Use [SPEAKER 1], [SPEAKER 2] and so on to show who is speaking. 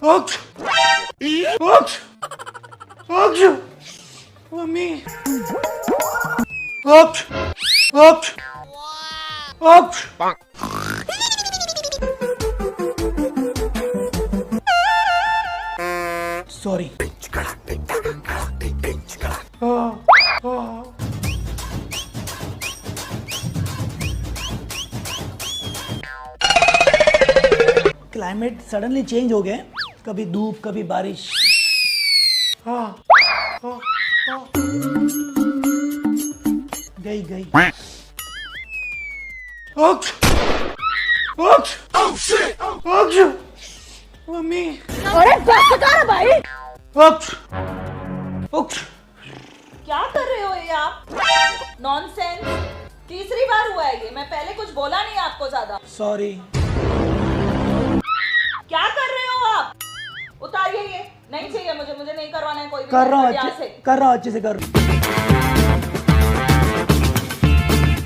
[SPEAKER 1] Ouch! Ouch! Ouch! Mummy! Ouch! Ouch! Ouch! Sorry. Climate suddenly change हो गया, कभी धूप कभी बारिश। गई गई। मम्मी!
[SPEAKER 2] अरे बस कर भाई।
[SPEAKER 3] क्या कर रहे हो ये आप? नॉनसेंस। तीसरी बार हुआ है ये, मैं पहले कुछ बोला नहीं आपको ज्यादा।
[SPEAKER 1] सॉरी।
[SPEAKER 3] क्या कर रहे हो आप? उतारिए ये, नहीं चाहिए मुझे नहीं करवाना है कोई भी।
[SPEAKER 1] कर रहा हूँ
[SPEAKER 3] यहाँ से।
[SPEAKER 1] अच्छे से कर रहा हूँ।